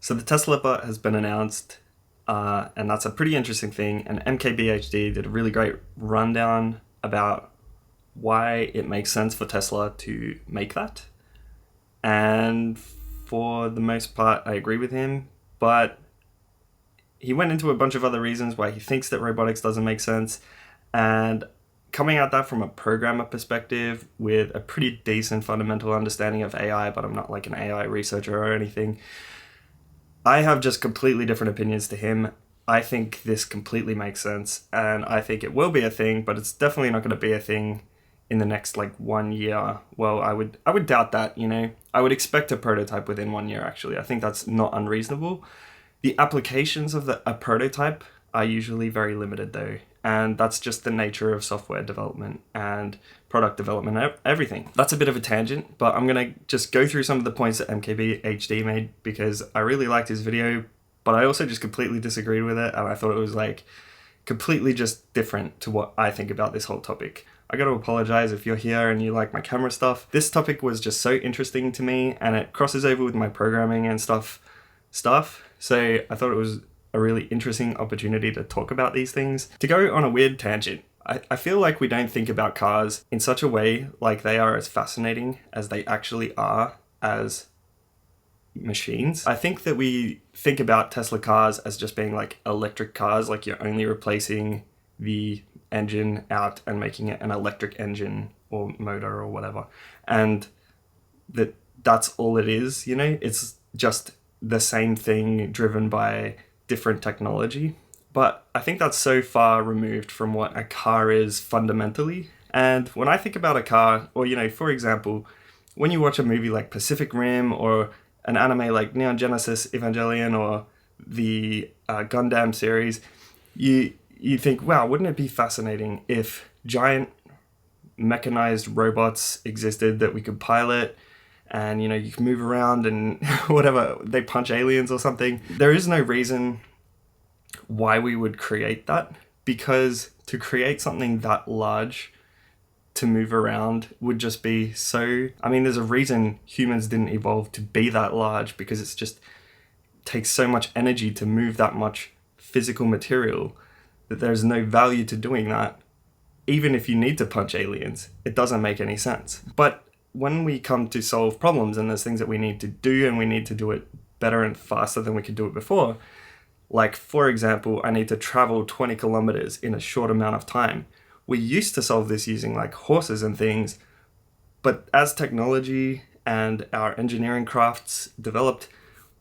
So the Tesla bot has been announced, and that's a pretty interesting thing. And MKBHD did a really great rundown about why it makes sense for Tesla to make that. And for the most part, I agree with him. But he went into a bunch of other reasons why he thinks that robotics doesn't make sense. And coming at that from a programmer perspective with a pretty decent fundamental understanding of AI, but I'm not like an AI researcher or anything, I have just completely different opinions to him. I think this completely makes sense, and I think it will be a thing, but it's definitely not going to be a thing in the next like 1 year. Well, I would doubt that, I would expect a prototype within 1 year, actually. I think that's not unreasonable. The applications of a prototype are usually very limited though, and that's just the nature of software development and product development, everything. That's a bit of a tangent, but I'm gonna just go through some of the points that MKBHD made because I really liked his video, but I also just completely disagreed with it, and I thought it was like completely just different to what I think about this whole topic. I gotta apologize if you're here and you like my camera stuff. This topic was just so interesting to me, and it crosses over with my programming and stuff. So I thought it was a really interesting opportunity to talk about these things. To go on a weird tangent, I feel like we don't think about cars in such a way like they are as fascinating as they actually are as machines. I think that we think about Tesla cars as just being like electric cars, like you're only replacing the engine out and making it an electric engine or motor or whatever. And that's all it is, It's just the same thing driven by different technology. But I think that's so far removed from what a car is fundamentally. And when I think about a car, or, for example, when you watch a movie like Pacific Rim or an anime like Neon Genesis Evangelion or the Gundam series, you think, wow, wouldn't it be fascinating if giant mechanized robots existed that we could pilot, and you can move around and whatever, they punch aliens or something. There is no reason why we would create that, because to create something that large to move around would just be so... there's a reason humans didn't evolve to be that large, because it's just takes so much energy to move that much physical material that there's no value to doing that. Even if you need to punch aliens, it doesn't make any sense. But when we come to solve problems and there's things that we need to do and we need to do it better and faster than we could do it before, like, for example, I need to travel 20 kilometers in a short amount of time. We used to solve this using like horses and things, but as technology and our engineering crafts developed,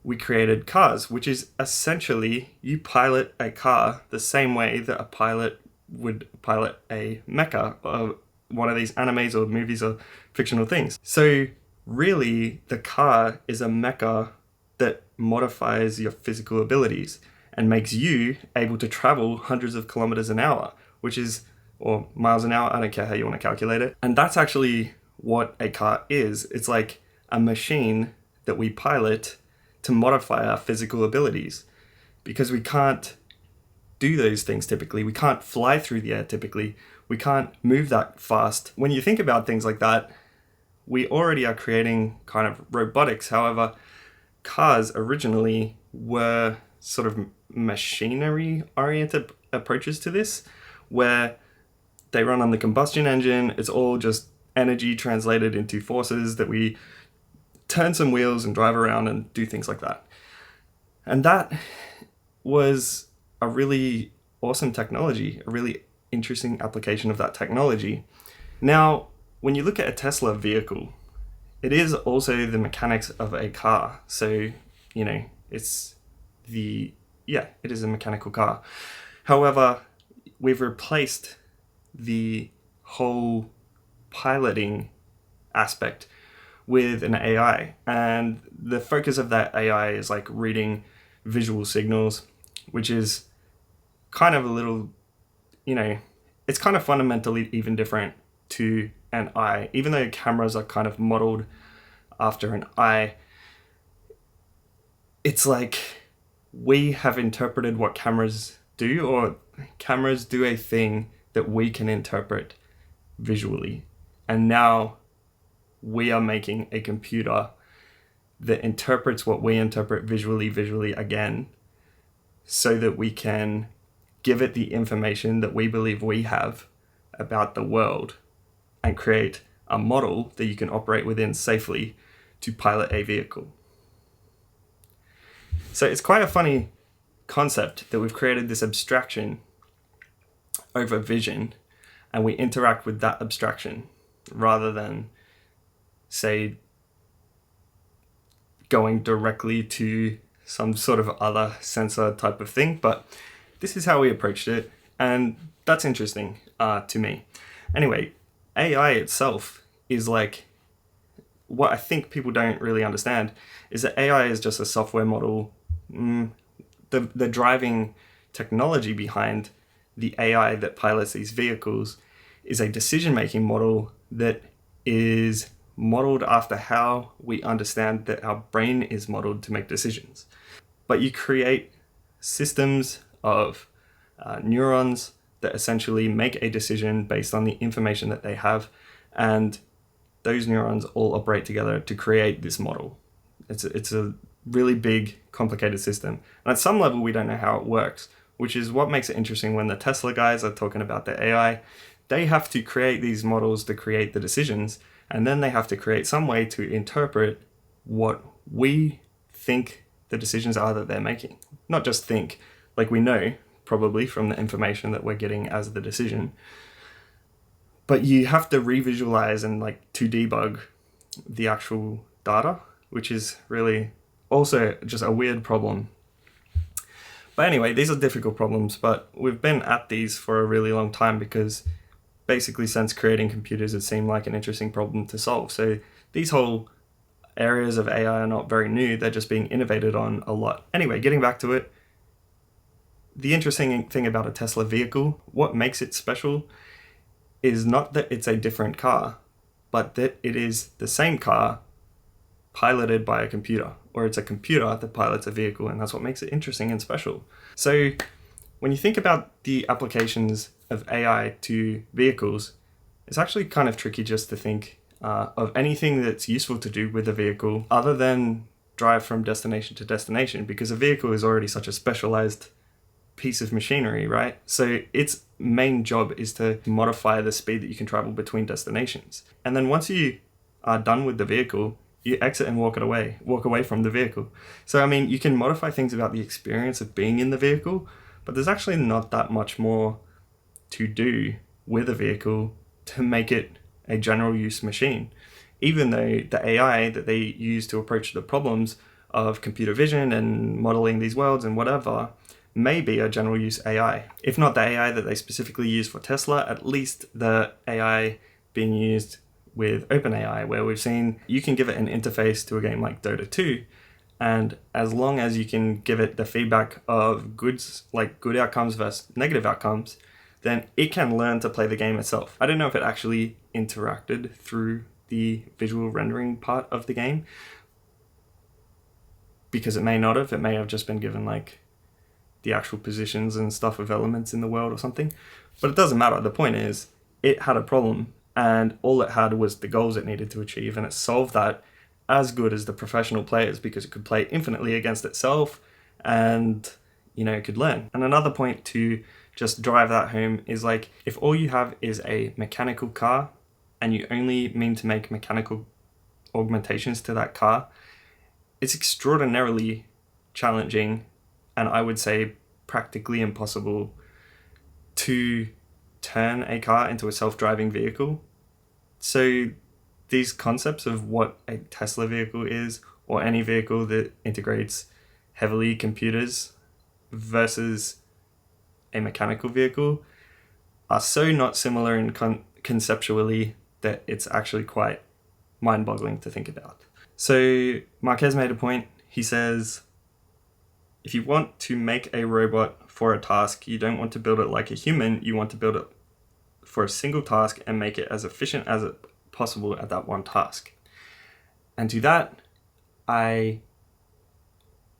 we created cars, which is essentially you pilot a car the same way that a pilot would pilot a mecha or one of these animes or movies or fictional things. So really, the car is a mecha that modifies your physical abilities and makes you able to travel hundreds of kilometers an hour, or miles an hour, I don't care how you want to calculate it. And that's actually what a car is. It's like a machine that we pilot to modify our physical abilities, because we can't do those things typically. We can't fly through the air typically. We can't move that fast. When you think about things like that, we already are creating kind of robotics. However, cars originally were sort of machinery-oriented approaches to this, where they run on the combustion engine. It's all just energy translated into forces that we turn some wheels and drive around and do things like that. And that was a really awesome technology, a really interesting application of that technology. Now, when you look at a Tesla vehicle, it is also the mechanics of a car. So, it is a mechanical car. However, we've replaced the whole piloting aspect with an AI, and the focus of that AI is like reading visual signals, which is kind of a little, it's kind of fundamentally even different to an eye. Even though cameras are kind of modeled after an eye, it's like we have interpreted what cameras do, or cameras do a thing that we can interpret visually. And now we are making a computer that interprets what we interpret visually again, so that we can give it the information that we believe we have about the world and create a model that you can operate within safely to pilot a vehicle. So it's quite a funny concept that we've created this abstraction over vision, and we interact with that abstraction rather than, say, going directly to some sort of other sensor type of thing. But this is how we approached it, and that's interesting to me. Anyway, AI itself is like, what I think people don't really understand is that AI is just a software model. The driving technology behind the AI that pilots these vehicles is a decision-making model that is modeled after how we understand that our brain is modeled to make decisions. But you create systems of neurons that essentially make a decision based on the information that they have, and those neurons all operate together to create this model. It's a really big, complicated system. And at some level, we don't know how it works, which is what makes it interesting when the Tesla guys are talking about their AI. They have to create these models to create the decisions, and then they have to create some way to interpret what we think the decisions are that they're making. Not just think, like we know probably from the information that we're getting as the decision, but you have to revisualize and like to debug the actual data, which is really also just a weird problem. But anyway, these are difficult problems, but we've been at these for a really long time because basically since creating computers, it seemed like an interesting problem to solve. So these whole areas of AI are not very new, they're just being innovated on a lot. Anyway, getting back to it, the interesting thing about a Tesla vehicle, what makes it special, is not that it's a different car, but that it is the same car piloted by a computer, or it's a computer that pilots a vehicle, and that's what makes it interesting and special. So when you think about the applications of AI to vehicles, it's actually kind of tricky just to think of anything that's useful to do with a vehicle other than drive from destination to destination, because a vehicle is already such a specialized piece of machinery, right? So its main job is to modify the speed that you can travel between destinations. And then once you are done with the vehicle, you exit and walk away from the vehicle. So, I mean, you can modify things about the experience of being in the vehicle, but there's actually not that much more to do with a vehicle to make it a general use machine. Even though the AI that they use to approach the problems of computer vision and modeling these worlds and whatever may be a general use AI. If not the AI that they specifically use for Tesla, at least the AI being used with OpenAI, where we've seen you can give it an interface to a game like Dota 2, and as long as you can give it the feedback of goods, like good outcomes versus negative outcomes, then it can learn to play the game itself. I don't know if it actually interacted through the visual rendering part of the game, because it may not have. It may have just been given like the actual positions and stuff of elements in the world or something. But it doesn't matter. The point is, it had a problem, and all it had was the goals it needed to achieve, and it solved that as good as the professional players because it could play infinitely against itself and, you know, it could learn. And another point to just drive that home is like, if all you have is a mechanical car and you only mean to make mechanical augmentations to that car, it's extraordinarily challenging, and I would say practically impossible, to turn a car into a self-driving vehicle. So these concepts of what a Tesla vehicle is, or any vehicle that integrates heavily computers versus a mechanical vehicle, are so not similar in conceptually that it's actually quite mind-boggling to think about. So Marquez made a point. He says, if you want to make a robot for a task, you don't want to build it like a human, you want to build it for a single task and make it as efficient as possible at that one task. And to that, I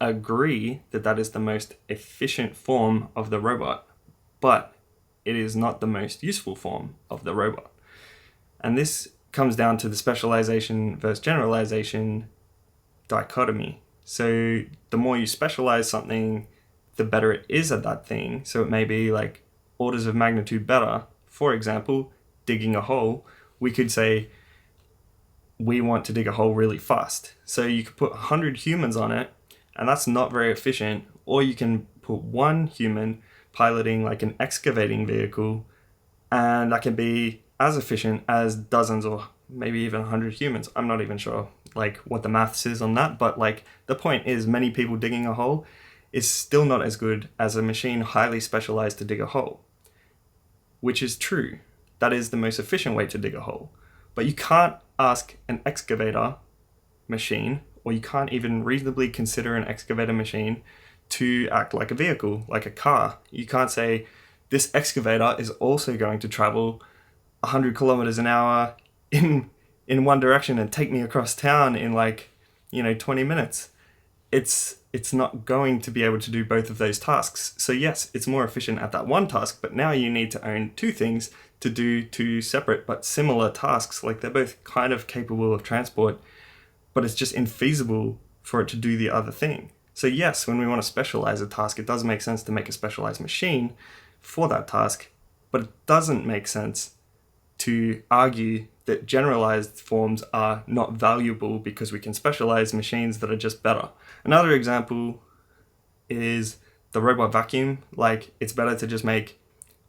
agree that that is the most efficient form of the robot, but it is not the most useful form of the robot. And this comes down to the specialization versus generalization dichotomy. So the more you specialize something, the better it is at that thing. So it may be like orders of magnitude better. For example, digging a hole, we could say we want to dig a hole really fast. So you could put 100 humans on it, and that's not very efficient. Or you can put one human piloting like an excavating vehicle, and that can be as efficient as dozens or maybe even 100 humans. I'm not even sure like what the maths is on that, but like the point is many people digging a hole is still not as good as a machine highly specialized to dig a hole, which is true. That is the most efficient way to dig a hole. But you can't ask an excavator machine, or you can't even reasonably consider an excavator machine to act like a vehicle, like a car. You can't say, this excavator is also going to travel 100 kilometers an hour in one direction and take me across town in 20 minutes. It's not going to be able to do both of those tasks. So yes, it's more efficient at that one task, but now you need to own two things to do two separate but similar tasks. Like they're both kind of capable of transport, but it's just infeasible for it to do the other thing. So yes, when we want to specialize a task, it does make sense to make a specialized machine for that task, but it doesn't make sense to argue that generalized forms are not valuable because we can specialize machines that are just better. Another example is the robot vacuum. Like it's better to just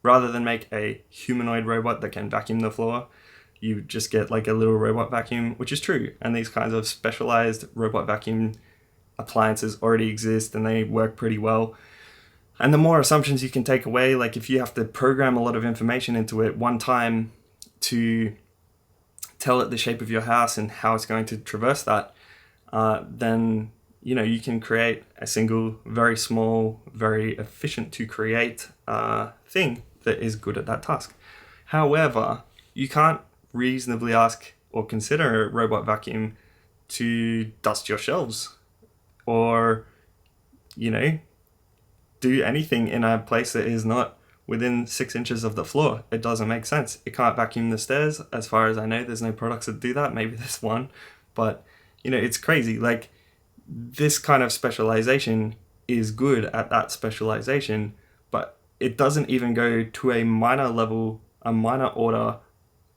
rather than make a humanoid robot that can vacuum the floor, you just get like a little robot vacuum, which is true. And these kinds of specialized robot vacuum appliances already exist and they work pretty well. And the more assumptions you can take away, like if you have to program a lot of information into it one time to tell it the shape of your house and how it's going to traverse that, then you can create a single, very small, very efficient to create thing that is good at that task. However, you can't reasonably ask or consider a robot vacuum to dust your shelves or, do anything in a place that is not within 6 inches of the floor. It doesn't make sense. It can't vacuum the stairs. As far as I know, there's no products that do that. Maybe there's one, but it's crazy. Like this kind of specialization is good at that specialization, but it doesn't even go to a minor level, a minor order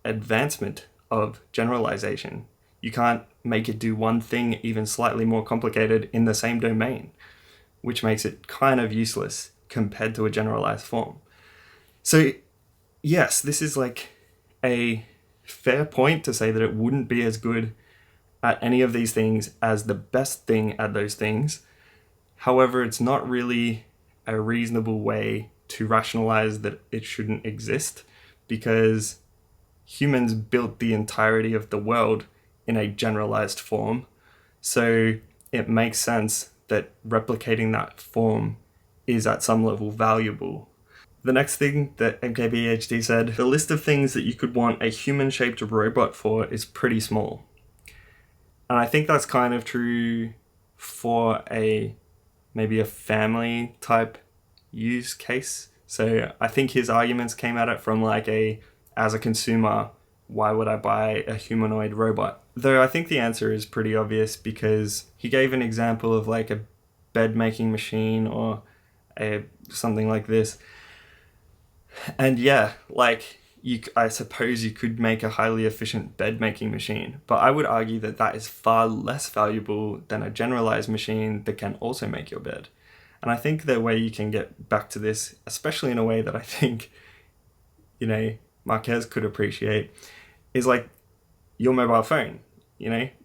advancement of generalization. You can't make it do one thing even slightly more complicated in the same domain, which makes it kind of useless compared to a generalized form. So yes, this is like a fair point to say that it wouldn't be as good at any of these things as the best thing at those things. However, it's not really a reasonable way to rationalize that it shouldn't exist, because humans built the entirety of the world in a generalized form. So it makes sense that replicating that form is at some level valuable. The next thing that MKBHD said, the list of things that you could want a human-shaped robot for is pretty small. And I think that's kind of true for maybe a family type use case. So I think his arguments came at it from as a consumer, why would I buy a humanoid robot? Though I think the answer is pretty obvious, because he gave an example of like a bed making machine or something like this. And yeah, I suppose you could make a highly efficient bed making machine, but I would argue that that is far less valuable than a generalized machine that can also make your bed. And I think the way you can get back to this, especially in a way that I think, Marquez could appreciate, is like your mobile phone.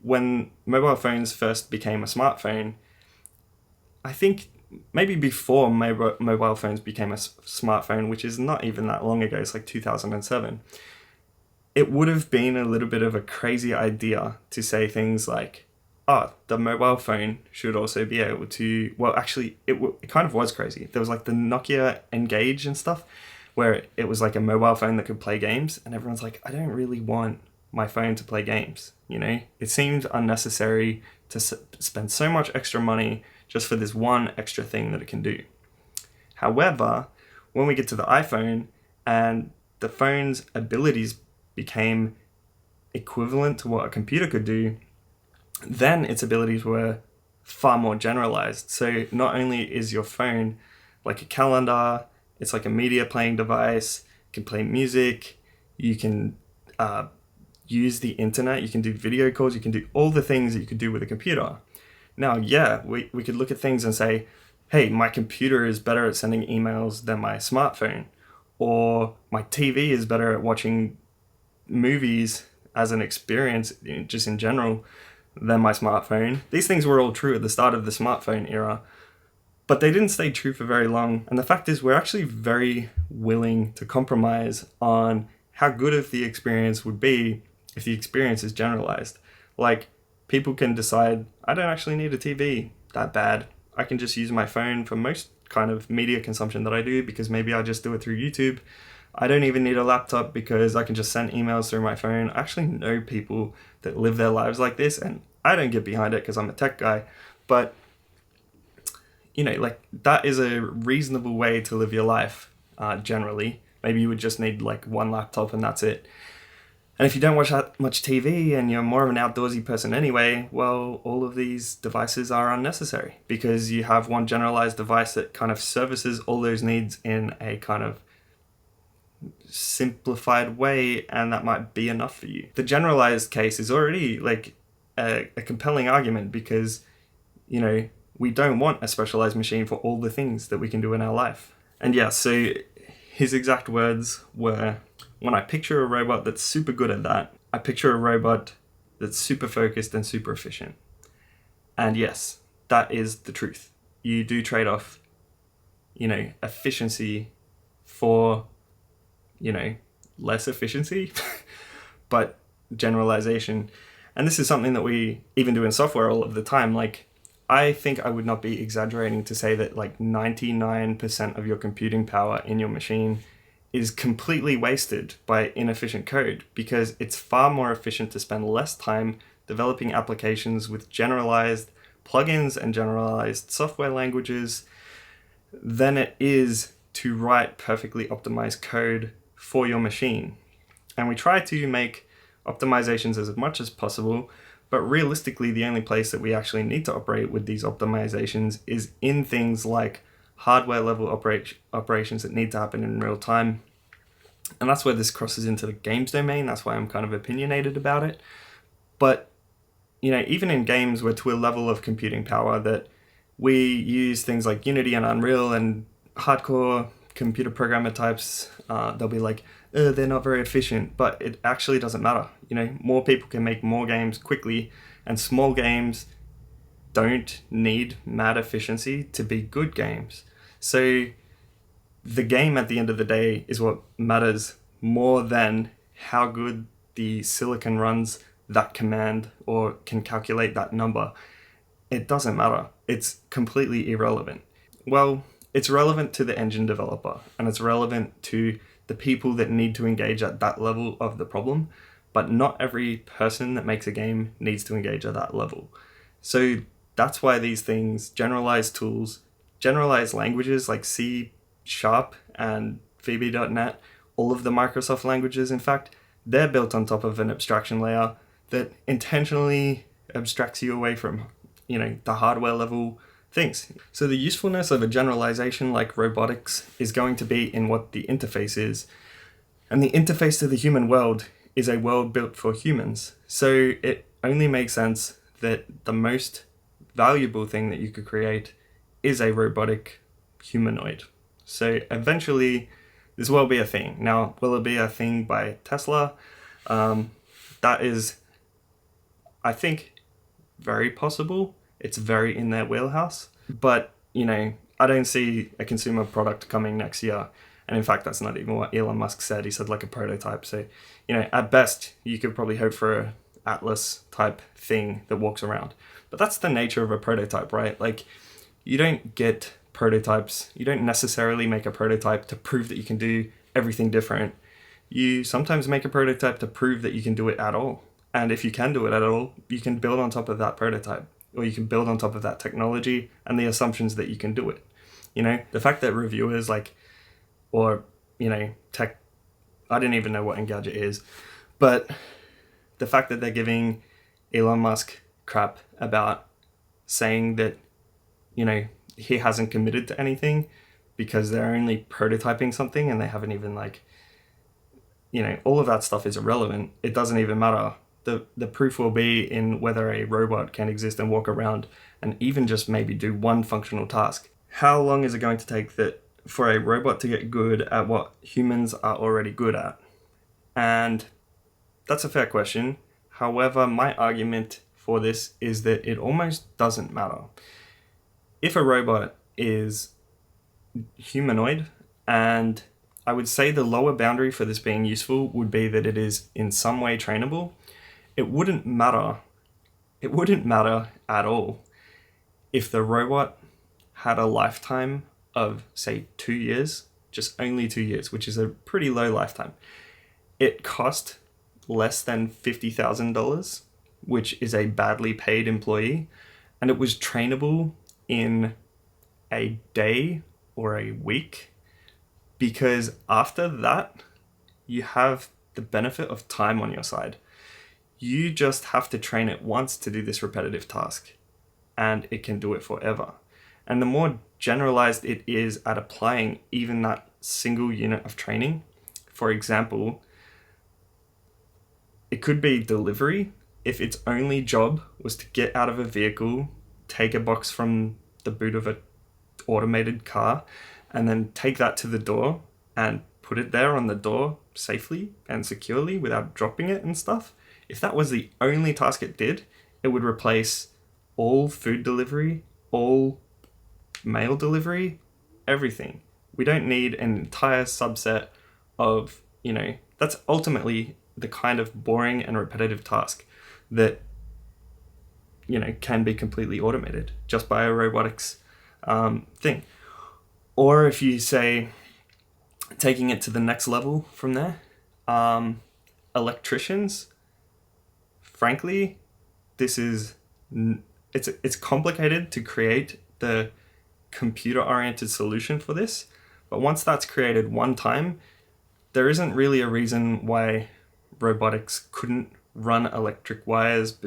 When mobile phones first became a smartphone, I think maybe before mobile phones became a smartphone, which is not even that long ago, it's like 2007, it would have been a little bit of a crazy idea to say things like, the mobile phone should also be able to, well, actually, it kind of was crazy. There was like the Nokia Engage and stuff, where it was like a mobile phone that could play games, and everyone's like, I don't really want my phone to play games, It seems unnecessary to spend so much extra money just for this one extra thing that it can do. However, when we get to the iPhone and the phone's abilities became equivalent to what a computer could do, then its abilities were far more generalized. So not only is your phone like a calendar, it's like a media playing device, you can play music, you can use the internet, you can do video calls, you can do all the things that you could do with a computer. Now, yeah, we could look at things and say, hey, my computer is better at sending emails than my smartphone, or my TV is better at watching movies as an experience, just in general, than my smartphone. These things were all true at the start of the smartphone era, but they didn't stay true for very long. And the fact is, we're actually very willing to compromise on how good of the experience would be if the experience is generalized. Like, people can decide, I don't actually need a TV that bad. I can just use my phone for most kind of media consumption that I do, because maybe I just do it through YouTube. I don't even need a laptop because I can just send emails through my phone. I actually know people that live their lives like this, and I don't get behind it because I'm a tech guy. But, like, that is a reasonable way to live your life, generally. Maybe you would just need like one laptop and that's it. And if you don't watch that much TV and you're more of an outdoorsy person anyway, well, all of these devices are unnecessary, because you have one generalized device that kind of services all those needs in a kind of simplified way, and that might be enough for you. The generalized case is already like a compelling argument, because, we don't want a specialized machine for all the things that we can do in our life. And yeah, so his exact words were, when I picture a robot that's super good at that, I picture a robot that's super focused and super efficient. And yes, that is the truth. You do trade off, efficiency for, less efficiency, but generalization. And this is something that we even do in software all of the time. Like, I think I would not be exaggerating to say that like 99% of your computing power in your machine is completely wasted by inefficient code, because it's far more efficient to spend less time developing applications with generalized plugins and generalized software languages than it is to write perfectly optimized code for your machine. And we try to make optimizations as much as possible, but realistically, the only place that we actually need to operate with these optimizations is in things like hardware level operations that need to happen in real time. And that's where this crosses into the games domain. That's why I'm kind of opinionated about it. But, even in games, we're to a level of computing power that we use things like Unity and Unreal, and hardcore computer programmer types, they'll be like, they're not very efficient, but it actually doesn't matter. More people can make more games quickly, and small games don't need mad efficiency to be good games. So the game at the end of the day is what matters more than how good the silicon runs that command or can calculate that number. It doesn't matter. It's completely irrelevant. Well, it's relevant to the engine developer, and it's relevant to the people that need to engage at that level of the problem, but not every person that makes a game needs to engage at that level. So that's why these things, generalized tools, generalized languages like C# and VB.NET, all of the Microsoft languages, in fact, they're built on top of an abstraction layer that intentionally abstracts you away from, the hardware level things. So the usefulness of a generalization like robotics is going to be in what the interface is. And the interface to the human world is a world built for humans. So it only makes sense that the most valuable thing that you could create is a robotic humanoid. So eventually this will be a thing. Now, will it be a thing by Tesla? That is, I think, very possible. It's very in their wheelhouse. But, I don't see a consumer product coming next year. And in fact, that's not even what Elon Musk said. He said like a prototype. So, at best, you could probably hope for a Atlas type thing that walks around. But that's the nature of a prototype, right? Like, you don't get prototypes. You don't necessarily make a prototype to prove that you can do everything different. You sometimes make a prototype to prove that you can do it at all. And if you can do it at all, you can build on top of that prototype, or you can build on top of that technology and the assumptions that you can do it. The fact that reviewers tech, I didn't even know what Engadget is, but the fact that they're giving Elon Musk crap about saying that, he hasn't committed to anything because they're only prototyping something and they haven't even all of that stuff is irrelevant. It doesn't even matter. The proof will be in whether a robot can exist and walk around and even just maybe do one functional task. How long is it going to take for a robot to get good at what humans are already good at? And that's a fair question. However, my argument for this is that it almost doesn't matter. If a robot is humanoid, and I would say the lower boundary for this being useful would be that it is in some way trainable, it wouldn't matter. It wouldn't matter at all if the robot had a lifetime of, say, 2 years, just only 2 years, which is a pretty low lifetime. It cost less than $50,000, which is a badly paid employee, and it was trainable in a day or a week, because after that, you have the benefit of time on your side. You just have to train it once to do this repetitive task, and it can do it forever. And the more generalized it is at applying even that single unit of training, for example, it could be delivery. If its only job was to get out of a vehicle, take a box from the boot of an automated car, and then take that to the door and put it there on the door safely and securely without dropping it and stuff. If that was the only task it did, it would replace all food delivery, all mail delivery, everything. We don't need an entire subset of, that's ultimately the kind of boring and repetitive task that, can be completely automated just by a robotics thing. Or if you say, taking it to the next level from there, electricians, frankly, it's complicated to create the computer-oriented solution for this, but once that's created one time, there isn't really a reason why robotics couldn't run electric wires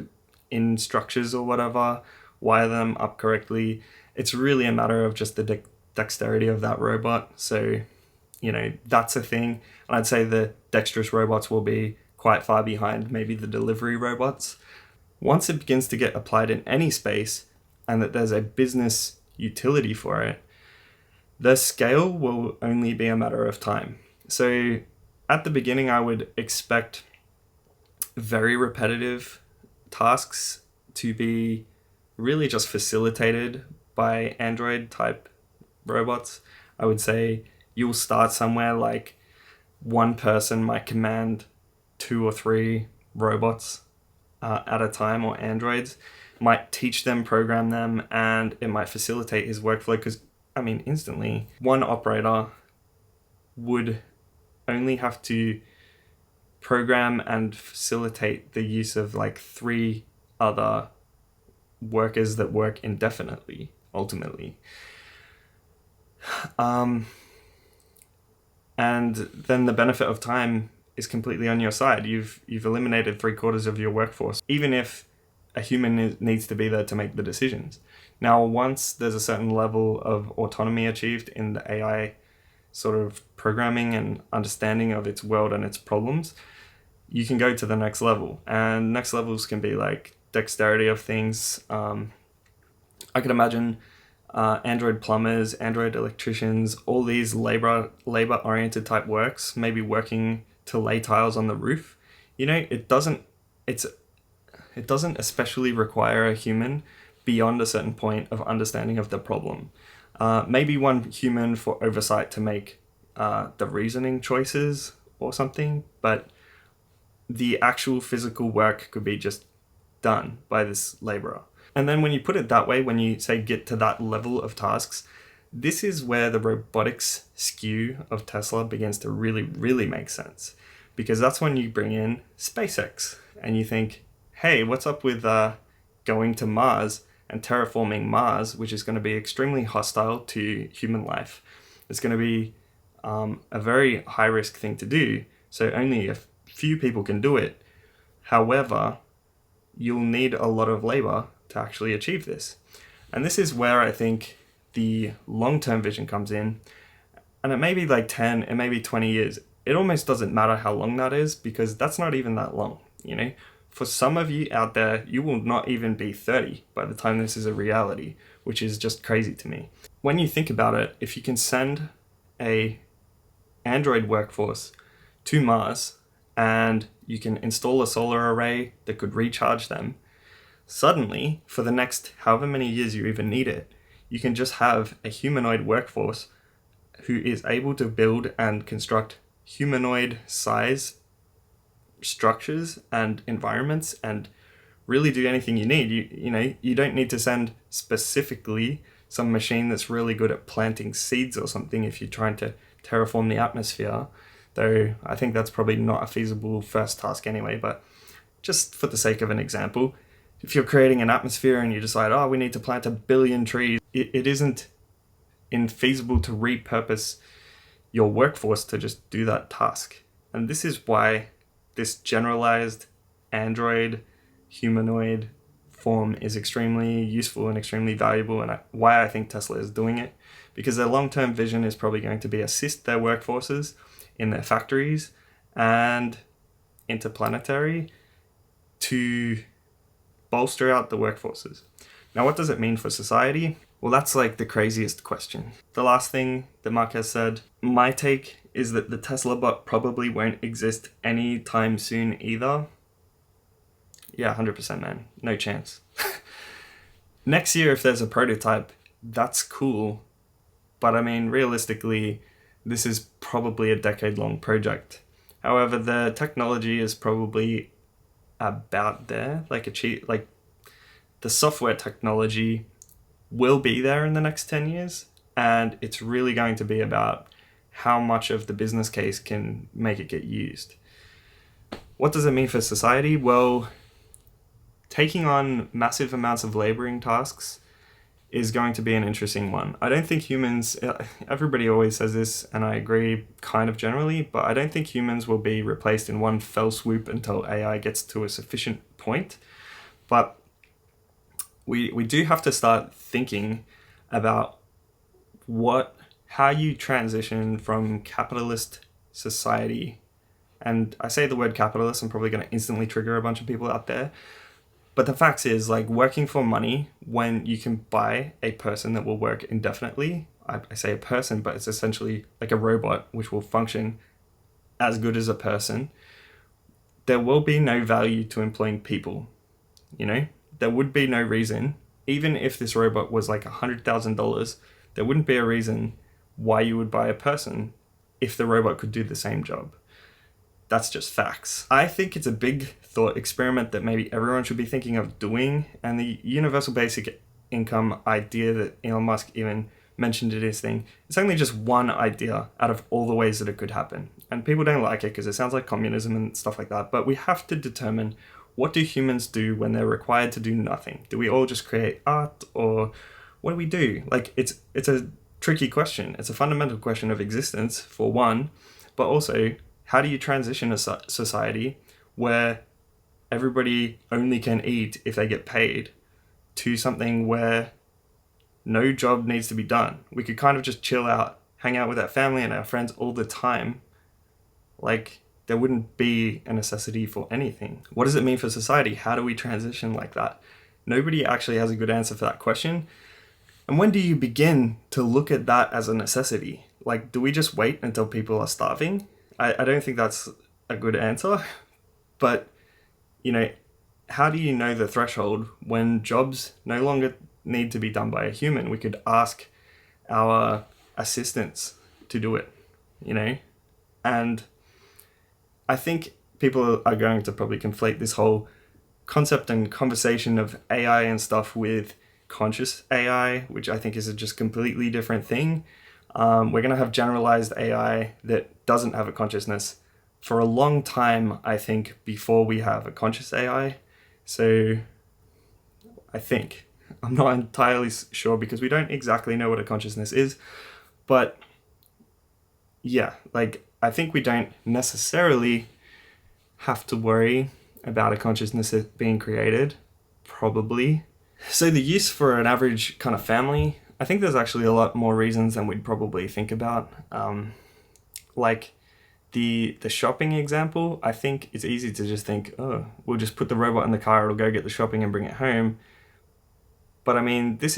in structures or whatever, wire them up correctly. It's really a matter of just the dexterity of that robot. So, that's a thing. And I'd say the dexterous robots will be quite far behind maybe the delivery robots. Once it begins to get applied in any space and that there's a business utility for it, the scale will only be a matter of time. So at the beginning, I would expect very repetitive tasks to be really just facilitated by Android type robots. I would say you'll start somewhere like one person might command 2 or 3 robots at a time, or androids, might teach them, program them, and it might facilitate his workflow because, instantly, one operator would only have to program and facilitate the use of 3 other workers that work indefinitely, ultimately. And then the benefit of time is completely on your side. You've eliminated 3/4 of your workforce, even if a human needs to be there to make the decisions. Now, once there's a certain level of autonomy achieved in the AI sort of programming and understanding of its world and its problems, you can go to the next level. And next levels can be like dexterity of things. I could imagine Android plumbers, Android electricians, all these labor-oriented type works, maybe working to lay tiles on the roof. It doesn't especially require a human beyond a certain point of understanding of the problem. Maybe one human for oversight to make the reasoning choices or something, but the actual physical work could be just done by this laborer. And then when you put it that way, when you say get to that level of tasks, this is where the robotics skew of Tesla begins to really, really make sense. Because that's when you bring in SpaceX and you think, hey, what's up with going to Mars and terraforming Mars, which is going to be extremely hostile to human life. It's going to be a very high-risk thing to do, so only a few people can do it. However, you'll need a lot of labor to actually achieve this. And this is where I think the long-term vision comes in. And it may be like 10, it may be 20 years. It almost doesn't matter how long that is, because that's not even that long, you know? For some of you out there, you will not even be 30 by the time this is a reality, which is just crazy to me. When you think about it, if you can send a Android workforce to Mars and you can install a solar array that could recharge them, suddenly, for the next however many years you even need it, you can just have a humanoid workforce who is able to build and construct humanoid size structures and environments and really do anything you need. You don't need to send specifically some machine that's really good at planting seeds or something if you're trying to terraform the atmosphere, though I think that's probably not a feasible first task anyway. But just for the sake of an example, if you're creating an atmosphere and you decide, oh, we need to plant 1 billion trees, it isn't infeasible to repurpose your workforce to just do that task. And this is why this generalized android humanoid form is extremely useful and extremely valuable, and why I think Tesla is doing it, because their long-term vision is probably going to be assist their workforces in their factories and interplanetary to bolster out the workforces. Now, what does it mean for society? Well, that's like the craziest question. The last thing that Marquez said, my take is that the Tesla bot probably won't exist anytime soon either. Yeah, 100%, man. No chance. Next year, if there's a prototype, that's cool. But I mean, realistically, this is probably a decade-long project. However, the technology is probably about there. Like the software technology will be there in the next 10 years. And it's really going to be about how much of the business case can make it get used. What does it mean for society? Well, taking on massive amounts of laboring tasks is going to be an interesting one. I don't think humans, everybody always says this, and I agree kind of generally, but I don't think humans will be replaced in one fell swoop until AI gets to a sufficient point. But we do have to start thinking about how you transition from capitalist society. And I say the word capitalist, I'm probably going to instantly trigger a bunch of people out there. But the fact is, like, working for money when you can buy a person that will work indefinitely. I say a person, but it's essentially like a robot which will function as good as a person. There will be no value to employing people, you know? There would be no reason, even if this robot was like $100,000, there wouldn't be a reason why you would buy a person if the robot could do the same job. That's just facts. I think it's a big thought experiment that maybe everyone should be thinking of doing, and the universal basic income idea that Elon Musk even mentioned in his thing, it's only just one idea out of all the ways that it could happen. And people don't like it because it sounds like communism and stuff like that, but we have to determine, what do humans do when they're required to do nothing? Do we all just create art, or what do we do? Like, it's a tricky question. It's a fundamental question of existence, for one, but also, how do you transition a society where everybody only can eat if they get paid to something where no job needs to be done? We could kind of just chill out, hang out with our family and our friends all the time. Like, there wouldn't be a necessity for anything. What does it mean for society? How do we transition like that? Nobody actually has a good answer for that question. And when do you begin to look at that as a necessity? Like, do we just wait until people are starving? I don't think that's a good answer. But, how do you know the threshold when jobs no longer need to be done by a human? We could ask our assistants to do it, And I think people are going to probably conflate this whole concept and conversation of AI and stuff with conscious AI, which I think is a just completely different thing. We're going to have generalized AI that doesn't have a consciousness for a long time, I think, before we have a conscious AI. So I think, I'm not entirely sure because we don't exactly know what a consciousness is, but yeah, I think we don't necessarily have to worry about a consciousness being created? Probably. So the use for an average kind of family, I think there's actually a lot more reasons than we'd probably think about. Like the shopping example, I think it's easy to just think, oh, we'll just put the robot in the car, it'll go get the shopping and bring it home. But I mean, this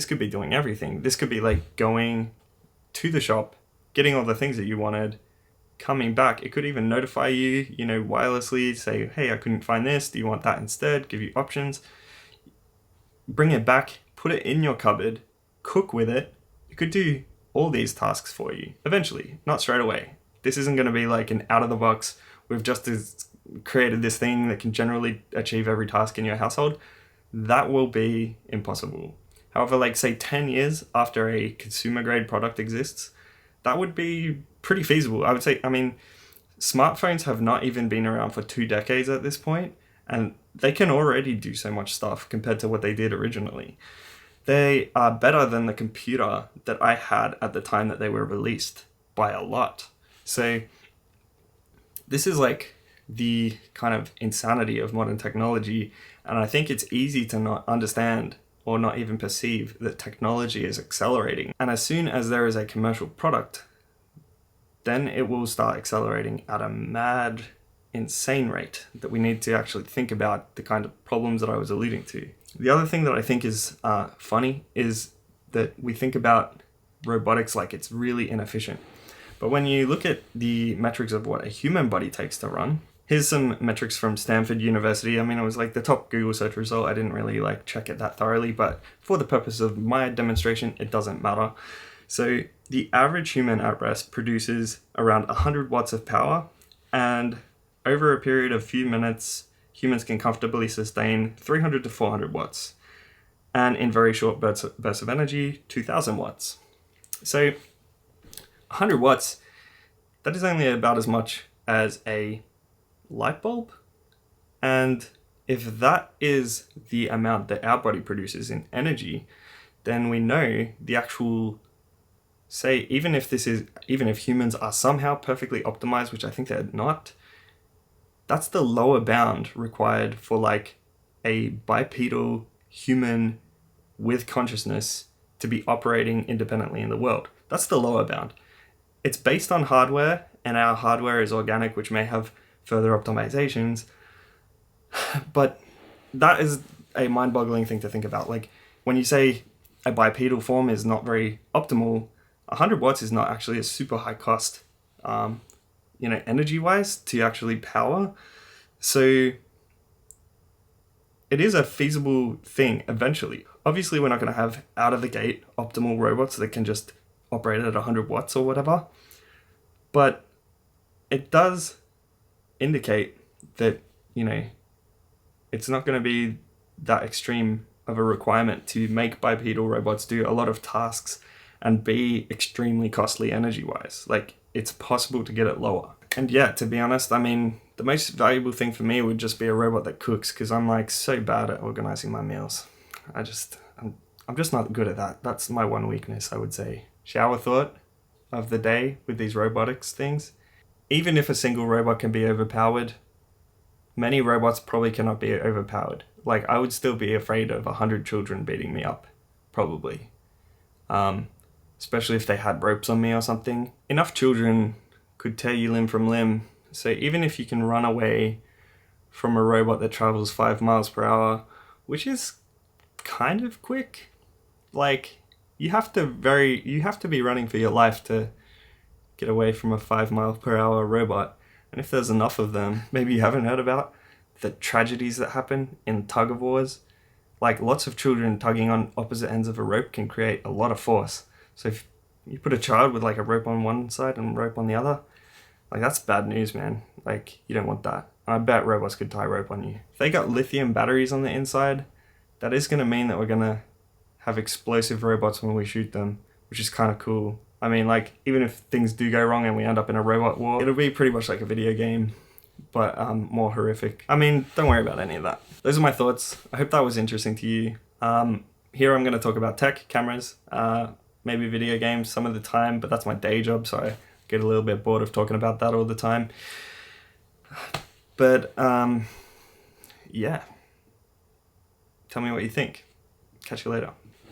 could be doing everything. This could be like going to the shop, getting all the things that you wanted, coming back. It could even notify you, wirelessly, say, hey, I couldn't find this. Do you want that instead? Give you options. Bring it back, put it in your cupboard, cook with it. It could do all these tasks for you eventually, not straight away. This isn't going to be like an out of the box, we've just created this thing that can generally achieve every task in your household. That will be impossible. However, like say 10 years after a consumer grade product exists, that would be pretty feasible. I would say, smartphones have not even been around for 2 decades at this point, and they can already do so much stuff compared to what they did originally. They are better than the computer that I had at the time that they were released by a lot. So this is like the kind of insanity of modern technology, and I think it's easy to not understand or not even perceive that technology is accelerating. And as soon as there is a commercial product, then it will start accelerating at a mad, insane rate that we need to actually think about the kind of problems that I was alluding to. The other thing that I think is funny is that we think about robotics like it's really inefficient. But when you look at the metrics of what a human body takes to run, here's some metrics from Stanford University. It was like the top Google search result. I didn't really check it that thoroughly, but for the purpose of my demonstration, it doesn't matter. So the average human at rest produces around 100 watts of power, and over a period of few minutes, humans can comfortably sustain 300 to 400 watts. And in very short bursts of energy, 2000 watts. So 100 watts, that is only about as much as a light bulb. And if that is the amount that our body produces in energy, then we know the actual, say, even if humans are somehow perfectly optimized, which I think they're not, that's the lower bound required for like a bipedal human with consciousness to be operating independently in the world. That's the lower bound. It's based on hardware, and our hardware is organic, which may have further optimizations. But that is a mind-boggling thing to think about. Like when you say a bipedal form is not very optimal, 100 watts is not actually a super high cost, energy-wise to actually power. So it is a feasible thing eventually. Obviously, we're not going to have out of the gate optimal robots that can just operate at 100 watts or whatever. But it does indicate that, it's not going to be that extreme of a requirement to make bipedal robots do a lot of tasks and be extremely costly energy-wise. Like, it's possible to get it lower. And yeah, to be honest, the most valuable thing for me would just be a robot that cooks, because I'm like so bad at organizing my meals. I'm just not good at that. That's my one weakness, I would say. Shower thought of the day with these robotics things. Even if a single robot can be overpowered, many robots probably cannot be overpowered. Like, I would still be afraid of 100 children beating me up, probably. Especially if they had ropes on me or something. Enough children could tear you limb from limb. So even if you can run away from a robot that travels 5 miles per hour, which is kind of quick, like, you have to be running for your life to get away from a 5 mile per hour robot. And if there's enough of them, maybe you haven't heard about the tragedies that happen in tug of wars. Like, lots of children tugging on opposite ends of a rope can create a lot of force. So if you put a child with like a rope on one side and a rope on the other, like, that's bad news, man. Like, you don't want that. I bet robots could tie rope on you. If they got lithium batteries on the inside, that is going to mean that we're going to have explosive robots when we shoot them, which is kind of cool. Even if things do go wrong and we end up in a robot war, it'll be pretty much like a video game, but more horrific. Don't worry about any of that. Those are my thoughts. I hope that was interesting to you. Here I'm going to talk about tech, cameras, maybe video games some of the time, but that's my day job, so I get a little bit bored of talking about that all the time. But yeah, tell me what you think. Catch you later.